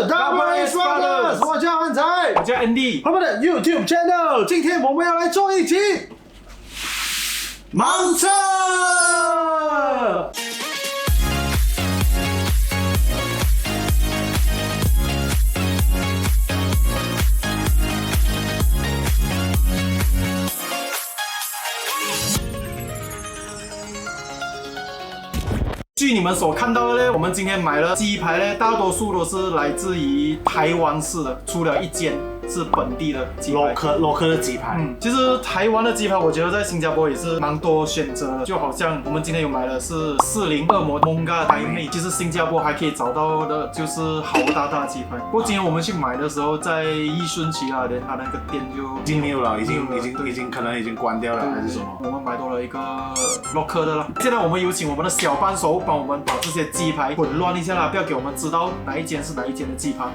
Double S Brothers， 我叫安仔，我叫 Andy， 我们的 YouTube channel， 今天我们要来做一集盲测。据你们所看到的呢，我们今天买了鸡排呢，大多数都是来自于台湾市的，除了一间是本地的鸡排。local 的鸡排。其实台湾的鸡排，我觉得在新加坡也是蛮多选择的，就好像我们今天有买的是40恶魔蒙嘎台妹，其实新加坡还可以找到的就是好大鸡排。不过今天我们去买的时候，在益顺区啊，连他那个店就已经没有了，已经可能已经关掉了，还是什么？我们买多了一个 local 的了。现在我们有请我们的小帮手帮我们把这些鸡排混乱一下啦，不要给我们知道哪一间是哪一间的鸡排。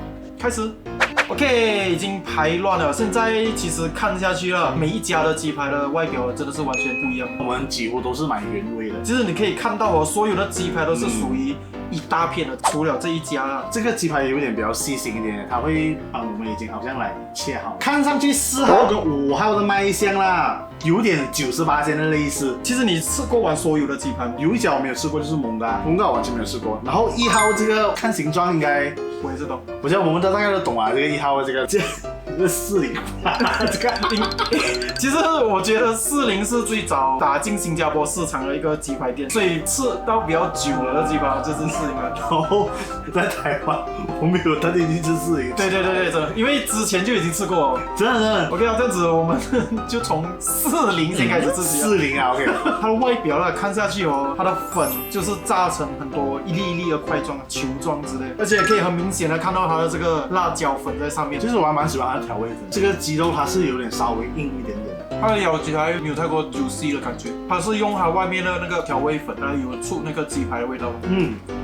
开始。OK， 已经排乱了。现在其实看下去了，每一家的鸡排的外表真的是完全不一样。我们几乎都是买原味的。其实你可以看到哦，所有的鸡排都是属于一大片的，除了这一家啦。这个鸡排有点比较细心一点，它会帮我们已经好像来切好，看上去4号跟5号的卖相啦，有点98%的类似。其实你吃过完所有的鸡排吗？有一家我没有吃过，就是蒙嘎我完全没有吃过。然后1号这个看形状应该我也是懂，我觉得我们大概都懂啊，这个1号的这个40，这个其实我觉得40是最早打进新加坡市场的一个鸡排店，所以吃到比较久了的鸡排就是40了。然后在台湾我没有特地去吃40，对，真的，因为之前就已经吃过了，真的。OK 啊，这样子我们就从40先开始吃起。40啊 ，OK。它的外表啦，看下去哦，它的粉就是炸成很多一粒一粒的块状、球状之类的，而且可以很明显的看到它的这个辣椒粉在上面。其实我还蛮喜欢它的调味粉，这个鸡肉它是有点稍微硬一点点的。它的咬起来没有太过 juicy 的感觉，它是用它外面的那个调味粉来有出那个鸡排的味道。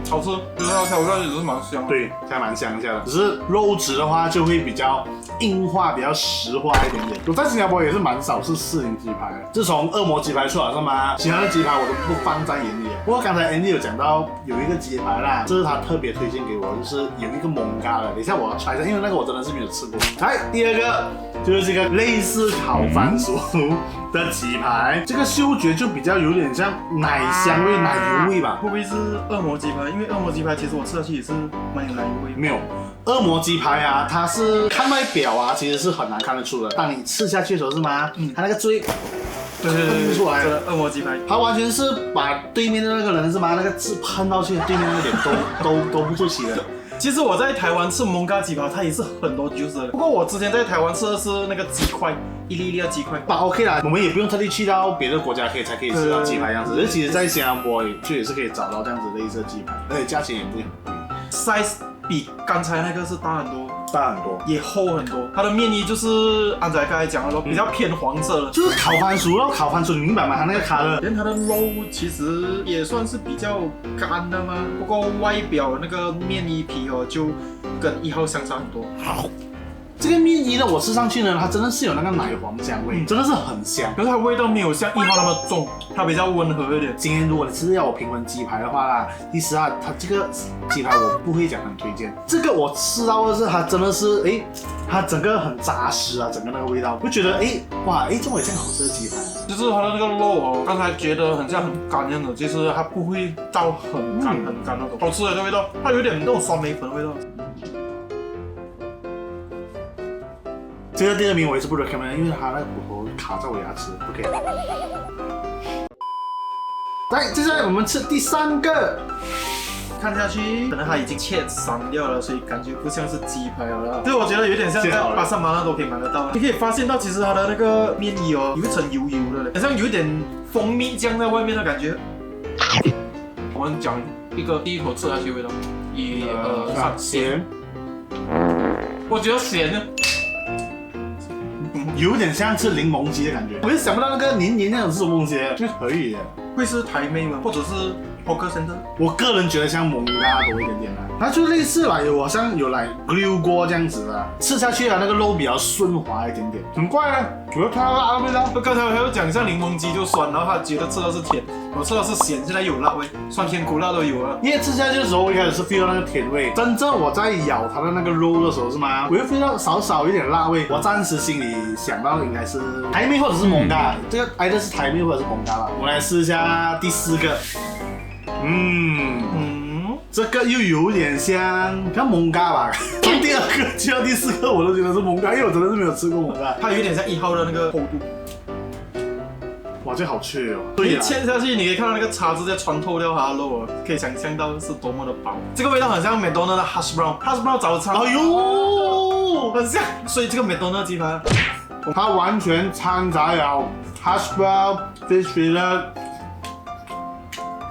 好吃，就是它调味也是蛮香的。对，还蛮香一下的。只是肉质的话就会比较硬化，比较实化一点点。我在新加坡也是蛮少吃40鸡排的，自从恶魔鸡排出来是吗？其他的鸡排我都不放在眼里。不过刚才 Andy 有讲到有一个鸡排啦，这是他特别推荐给我，就是有一个蒙嘎的。等一下我猜一下，因为那个我真的是没有吃过。来，第2个就是这个类似烤番薯的鸡排，这个嗅觉就比较有点像奶香味、奶油味吧？会不会是恶魔鸡排？因为恶魔鸡排其实我吃下去也是蛮有奶油味。没有，恶魔鸡排啊，它是看外表啊，其实是很难看得出的。当你吃下去的时候是吗？它那个嘴，对，喷出来，这个恶魔鸡排，它完全是把对面的那个人是吗？那个字喷到去，对面那个脸都不出奇的。其实我在台湾吃蒙嘎鸡排，它也是很多 juice 的。不过我之前在台湾吃的是那个鸡块，一粒一粒的鸡块。OK 啦，我们也不用特地去到别的国家才可以吃到鸡排这样子。而其实在新加坡也是可以找到这样子类似的鸡排，而且价钱也不会很贵。size 比刚才那个是大很多。大很多，也厚很多。它的面衣就是安仔刚才讲的咯，比较偏黄色的，就是烤番薯咯，烤番薯你明白吗？它那个卡的，连它的肉其实也算是比较干的嘛，不过外表那个面衣皮哦，就跟1号相差很多。好。这个面衣呢，我吃上去呢，它真的是有那个奶黄香味，真的是很香。可是它味道没有像1号那么重，它比较温和一点。今天如果你是要我评分鸡排的话啦，其实啊，它这个鸡排我不会讲很推荐。这个我吃到的是它真的是，它整个很扎实啊，整个那个味道，就觉得哇，这么有这样好吃的鸡排。就是它的那个肉哦，刚才觉得很像很干那样的，其实它不会到很干那种，好吃的这味道，它有点那种酸梅粉的味道。这个第2名我也是不 recommend， 因为它那个骨头卡在我牙齿，不可以。来，接下来我们吃第3个。看下去，可能它已经切散掉了，所以感觉不像是鸡排了。所以我觉得有点像在巴萨马那都可以买得到。你可以发现到，其实它的那个面衣哦，有一层油油的，好像有一点蜂蜜酱在外面的感觉。我们讲一个第一口吃下去的味道，1、2、3，咸。我觉得咸呢。有点像吃柠檬鸡的感觉，我就想不到那个黏黏那种是什么东西，就可以。会是台妹吗？或者是 Hawker Center？ 我个人觉得像蒙嘎多一点点啦，它就类似啦，好像有来 grill 锅这样子的，吃下去啊那个肉比较顺滑一点点，很怪啊，我要看到辣的味道。刚才我还有讲像柠檬鸡就酸，然后他觉得吃的是甜。我吃的是咸，现在有辣味，酸甜苦辣都有了。因为吃下去的时候，我一开始是 feel 到那个甜味，真正我在咬它的那个肉的时候是吗？我又 feel 到少一点辣味。我暂时心里想到应该是台妹或者是蒙嘎，这个either是台妹或者是蒙嘎吧。我来试一下第4个，这个又有点像蒙嘎吧。从第2个去到第4个，我都觉得是蒙嘎，因为我真的是没有吃过蒙嘎。它有点像1号的那个厚度。哇，这好脆哦！对呀，切下去你可以看到那个叉子在穿透掉它的肉，可以想象到是多么的薄。这个味道很像麦当劳的 hash brown，hash brown 早餐。哎呦，很像。所以这个麦当劳鸡排，它完全掺杂了 hash brown、fish fillet，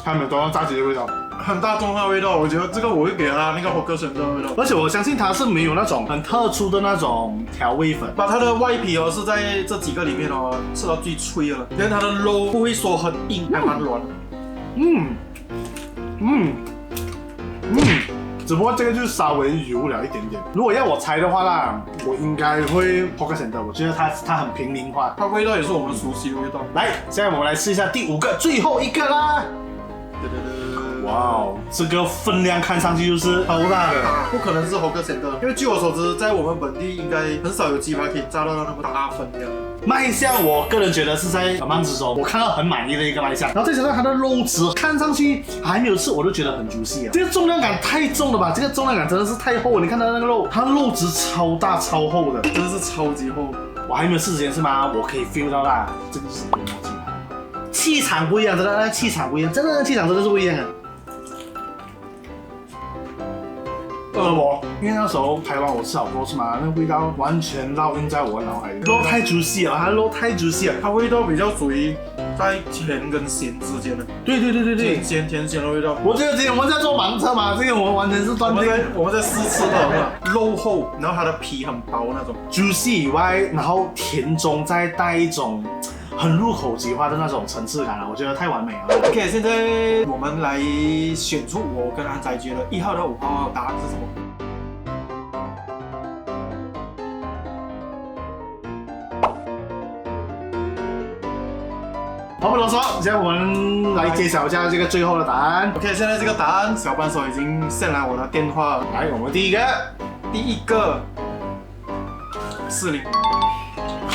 还有麦当劳炸鸡的味道。很大众化味道，我觉得这个我会给它那个 Hawker Center 的味道，而且我相信它是没有那种很特殊的那种调味粉，把它的外皮哦是在这几个里面哦吃到最脆的了，连它的肉不会说很硬，还蛮软的。只不过这个就是稍微油了一点点。如果要我猜的话啦，我应该会 Hawker Center， 我觉得它很平民化，它味道也是我们熟悉的味道。来，现在我们来试一下第5个，最后一个啦。哇哦，这个分量看上去就是超大的，不可能是 Hawker Center， 因为据我所知，在我们本地应该很少有鸡排可以炸到那么大分量。卖相，我个人觉得是在百忙之中，我看到很满意的一个卖相。然后再加上它的肉质，看上去还没有吃我都觉得很juicy啊。这个重量感太重了吧？这个重量感真的是太厚了。你看它那个肉，它肉质超大超厚的，真的是超级厚。我还没有试之前是吗？我可以 feel 到啦，这个是恶魔鸡排，气场不一样，真的，那气场不一样，真的气场真的是不一样啊。恶魔，因为那时候台湾我吃好多次嘛，那个味道完全烙印在我脑海里。肉太juicy了，它肉太juicy了，它味道比较属于在甜跟咸之间的。对，咸甜咸的味道。我觉得今天我们在做盲测嘛，这个我们完全是断定。我们在试吃的，肉厚，然后它的皮很薄那种。juicy 以外，然后甜中再带一种很入口即化的那种层次感啊，我觉得太完美了。OK， 现在我们来选出我跟安仔觉得1号到5号答案是什么？话不多说，现在我们来揭晓一下这个最后的答案。 OK， 现在这个答案小帮手已经献来我的电话了。来，我们第一个40，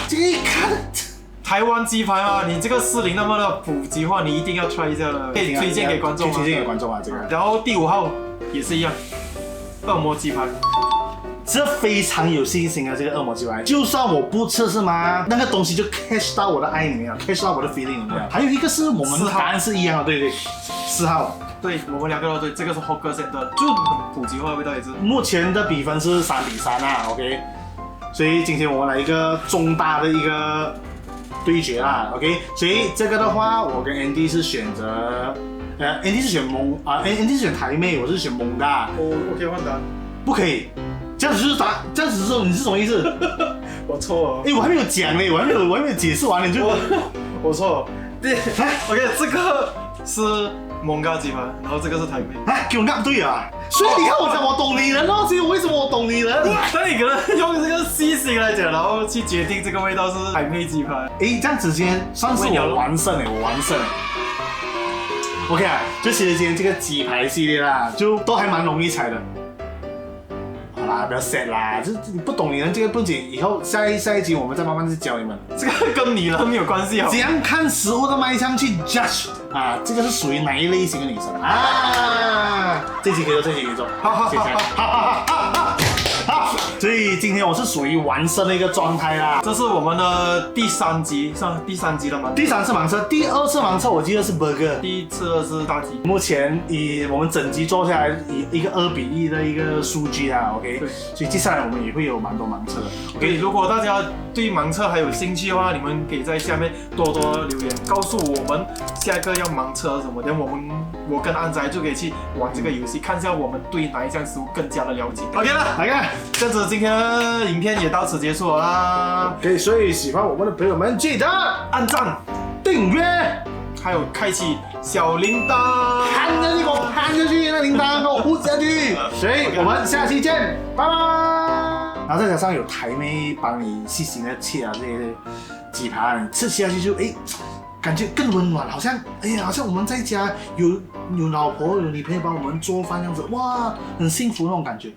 这个一看台湾鸡排啊，你这个40那么的普及化，你一定要 try 一下的，可以推荐给观众吗？推荐给观众啊，这个。然后第5号也是一样，恶魔鸡排。这非常有信心啊！这个恶魔鸡排，就算我不吃是吗？那个东西就 catch 到我的爱里面了 ，catch 到我的 feeling 里面了。还有一个是我们的答案是一样的，对，4号。对，我们2个都对，这个是 Hawker Center， 就很普及化的味道也是。目前的比分是3-3啊 ，OK。所以今天我们来一个重大的一个对决啦 ，OK。所以这个的话，我跟 Andy 是选择，Andy 是选Andy 是选台妹，我是选蒙嘎。我可以换答案？不可以。这样子就是这样子之后你是什么意思？我错了。我还没有讲嘞，我还没有解释完，你就我错了。OK， 这个是蒙嘎鸡排，然后这个是台妹。给我按对啊！所以你看我讲我懂你人哦，所以为什么我懂你人？那你可能用这个细心来讲，然后去决定这个味道是台妹鸡排。这样子今天算是我完胜我完胜。OK 啊，就其实今天这个鸡排系列啦，就都还蛮容易猜的。好啦，不要 sad 啦，这你不懂你人这个不仅以后下一集我们再慢慢去教你们。这个跟你人没有关系哦。怎样看食物的卖相去 judge 啊？这个是属于哪一类型的女生啊？这集可以做，这集可以做。好，谢谢。好，所以今天我是属于完胜的一个状态啦。这是我们的第3集，算第3集了吗？第3次盲测，第2次盲测我记得是 burger， 第1次是大鸡。目前以我们整集做下来，以一个2-1的一个数据啊 ，OK。所以接下来我们也会有蛮多盲测的。OK， 如果大家对盲测还有兴趣的话，你们可以在下面多多留言，告诉我们下一个要盲测什么，然后我跟安仔就可以去玩这个游戏，看一下我们对哪一项食物更加的了解。OK 了，来看。这样子，今天的影片也到此结束了啦。OK，所以喜欢我们的朋友们，记得按赞、订阅，还有开启小铃铛，按下去，给我按下去，那铃铛给我呼下去。所以我们下期见，拜拜。然后再加上有台妹帮你细心的切啊这些鸡排，你吃下去就感觉更温暖，好像哎呀，好像我们在家有老婆有女朋友帮我们做饭这样子，哇，很幸福那种感觉。